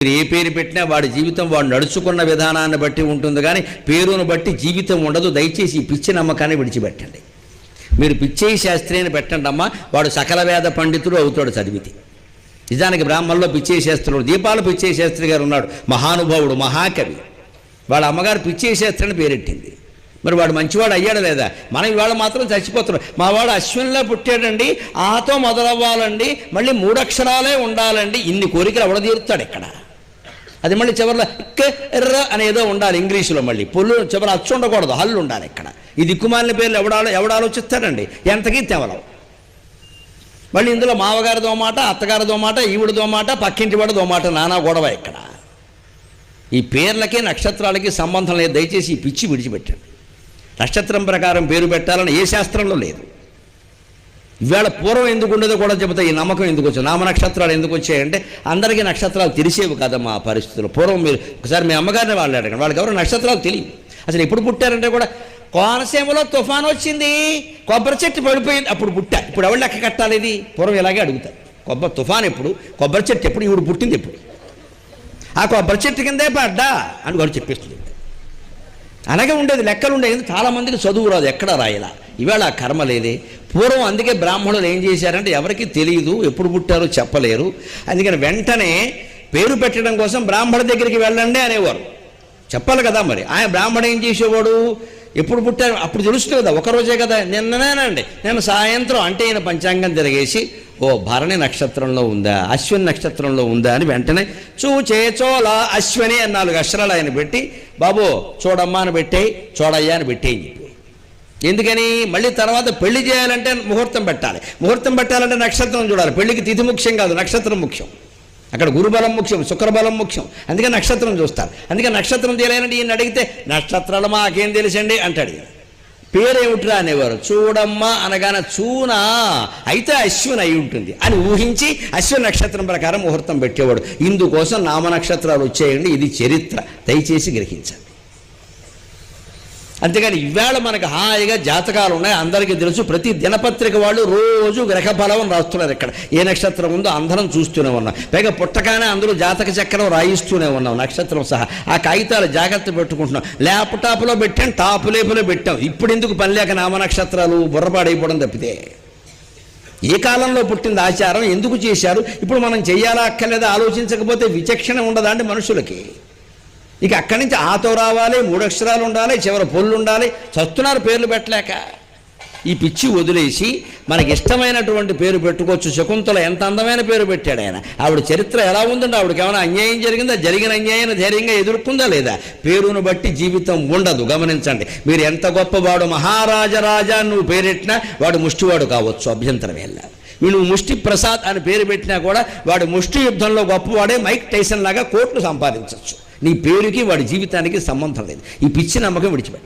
మీరు ఏ పేరు పెట్టినా వాడి జీవితం వాడు నడుచుకున్న విధానాన్ని బట్టి ఉంటుంది, కానీ పేరును బట్టి జీవితం ఉండదు. దయచేసి ఈ పిచ్చి నమ్మకాన్ని విడిచిపెట్టండి. మీరు పిచ్చయ్య శాస్త్రి అని పెట్టండి అమ్మా, వాడు సకల వేద పండితుడు అవుతాడు చదివితే. నిజానికి బ్రాహ్మణంలో పిచ్చయ్య శాస్త్రుడు, దీపాల పిచ్చయ్య శాస్త్రి గారు ఉన్నాడు, మహానుభావుడు, మహాకవి. వాళ్ళ అమ్మగారు పిచ్చయ్య శాస్త్రి అని పేరెట్టింది. మరి వాడు మంచివాడు అయ్యాడు లేదా? మనం ఇవాళ మాత్రం చచ్చిపోతున్నాం. మా వాడు అశ్విన్లో పుట్టాడండి, ఆతో మొదలవ్వాలండి, మళ్ళీ 3 అక్షరాలే ఉండాలండి, ఇన్ని కోరికలు ఎవడ తీరుతాడు ఇక్కడ? అది మళ్ళీ చివరిలో ఎర్ర అనేదో ఉండాలి ఇంగ్లీషులో, మళ్ళీ పొల్లు చివరి అచ్చు ఉండకూడదు, హల్లు ఉండాలి ఇక్కడ. ఈ దిక్కుమాలిన పేర్లు ఎవడ ఆలోచిస్తాడండి? ఎంతకీ తెవలం. మళ్ళీ ఇందులో మావగారిదో మాట, అత్తగారిదో మాట, ఈవిడిదో మాట, పక్కింటి వాడిదో మాట, నానా గొడవ ఇక్కడ. ఈ పేర్లకి నక్షత్రాలకి సంబంధం లేదు. దయచేసి ఈ పిచ్చి విడిచిపెట్టండి. నక్షత్రం ప్రకారం పేరు పెట్టాలని ఏ శాస్త్రంలో లేదు. ఇవాళ పూర్వం ఎందుకు ఉండేదో కూడా చెబుతా. ఈ నమ్మకం ఎందుకు వచ్చాయి, నామ నక్షత్రాలు ఎందుకు వచ్చాయంటే అందరికీ నక్షత్రాలు తెలిసేవి కదమ్మా ఆ పరిస్థితుల్లో. పూర్వం మీరు ఒకసారి మీ అమ్మగారిని వాళ్ళు అడగండి, వాళ్ళకి ఎవరు నక్షత్రాలు తెలియదు. అసలు ఎప్పుడు పుట్టారంటే కూడా కోనసీమలో తుఫాను వచ్చింది, కొబ్బరి చెట్టు పడిపోయింది, అప్పుడు పుట్టా. ఇప్పుడు ఎవరు లెక్క కట్టాలి ఇది? పూర్వం ఇలాగే అడుగుతారు. తుఫాను ఎప్పుడు, కొబ్బరి చెట్టు ఎప్పుడు, ఇప్పుడు పుట్టింది ఎప్పుడు, ఆ కొబ్బరి చెట్టు కిందే పడ్డా అని కూడా చెప్పేస్తుంది. అలాగే ఉండేది, లెక్కలు ఉండేది. చాలామందికి చదువు రాదు, ఎక్కడ రాయలా. ఇవాళ ఆ కర్మ లేదే. పూర్వం అందుకే బ్రాహ్మణులు ఏం చేశారంటే ఎవరికి తెలియదు, ఎప్పుడు పుట్టారో చెప్పలేరు. అందుకని వెంటనే పేరు పెట్టడం కోసం బ్రాహ్మణ దగ్గరికి వెళ్ళండి అనేవారు. చెప్పాలి కదా. మరి ఆయన బ్రాహ్మణ ఏం చేసేవాడు, ఎప్పుడు పుట్టారు అప్పుడు తెలుస్తుంది కదా, ఒకరోజే కదా. నిన్ననేనండి, నేను సాయంత్రం అంటే ఈయన పంచాంగం తిరిగేసి, ఓ భరణి నక్షత్రంలో ఉందా, అశ్విని నక్షత్రంలో ఉందా అని వెంటనే చూచేచోళ అశ్విని అని 4 అక్షరాలు ఆయన పెట్టి, బాబు చూడమ్మా అని పెట్టేయి, చూడయ్యా అని పెట్టేయి. ఎందుకని? మళ్ళీ తర్వాత పెళ్లి చేయాలంటే ముహూర్తం పెట్టాలి. ముహూర్తం పెట్టాలంటే నక్షత్రం చూడాలి. పెళ్లికి తిథి ముఖ్యం కాదు, నక్షత్రం ముఖ్యం. అక్కడ గురుబలం ముఖ్యం, శుక్రబలం ముఖ్యం. అందుకే నక్షత్రం చూస్తారు. అందుకే నక్షత్రం తెలియాలంటే ఈయన అడిగితే నక్షత్రాలు మాకేం తెలుసండి అంటాడు. పేరేమిట్రా అనేవారు. చూడమ్మా అనగానే చూనా అయితే అశ్విని అయి ఉంటుంది అని ఊహించి అశ్విని నక్షత్రం ప్రకారం ముహూర్తం పెట్టేవాడు. ఇందుకోసం నామ నక్షత్రాలు వచ్చేయండి. ఇది చరిత్ర, దయచేసి గ్రహించండి. అంతేగాని ఇవాళ మనకు హాయిగా జాతకాలు ఉన్నాయి, అందరికీ తెలుసు. ప్రతి దినపత్రిక వాళ్ళు రోజు గ్రహ బలం రాస్తున్నారు. ఇక్కడ ఏ నక్షత్రం ఉందో అందరం చూస్తూనే ఉన్నాం. పైగా పుట్టగానే అందరూ జాతక చక్రం రాయిస్తూనే ఉన్నాం, నక్షత్రం సహా. ఆ కాగితాలు జాగ్రత్త పెట్టుకుంటున్నాం. ల్యాప్టాప్లో పెట్టాం, టాప్ లేపులో పెట్టాం. ఇప్పుడు ఎందుకు పని లేక నామ నక్షత్రాలు బుర్రపాడైపోవడం తప్పితే. ఏ కాలంలో పుట్టింది ఆచారం, ఎందుకు చేశారు, ఇప్పుడు మనం చెయ్యాలా అక్కర్లేదా ఆలోచించకపోతే విచక్షణ ఉండదా అండి మనుషులకి? ఇక అక్కడి నుంచి ఆతో రావాలి, 3 అక్షరాలు ఉండాలి, చివరి పొల్లు ఉండాలి. చస్తున్నారు పేర్లు పెట్టలేక. ఈ పిచ్చి వదిలేసి మనకి ఇష్టమైనటువంటి పేరు పెట్టుకోవచ్చు. శకుంతల ఎంత అందమైన పేరు పెట్టాడు ఆయన. ఆవిడ చరిత్ర ఎలా ఉందంటే, ఆవిడకి ఏమైనా అన్యాయం జరిగిందా? జరిగిన అన్యాయాన్ని ధైర్యంగా ఎదుర్కొందా లేదా? పేరును బట్టి జీవితం ఉండదు, గమనించండి. మీరు ఎంత గొప్పవాడు, మహారాజరాజా నువ్వు పేరెట్టినా వాడు ముష్టివాడు కావచ్చు, అభ్యంతరం వెళ్ళా. వీళ్ళు ముష్టి ప్రసాద్ అని పేరు పెట్టినా కూడా వాడు ముష్టి యుద్ధంలో గొప్పవాడే, మైక్ టైసన్ లాగా కోట్లు సంపాదించవచ్చు. నీ పేరుకి వాడి జీవితానికి సంబంధం లేదు. ఈ పిచ్చి నమ్మకం విడిచిపెట్టు.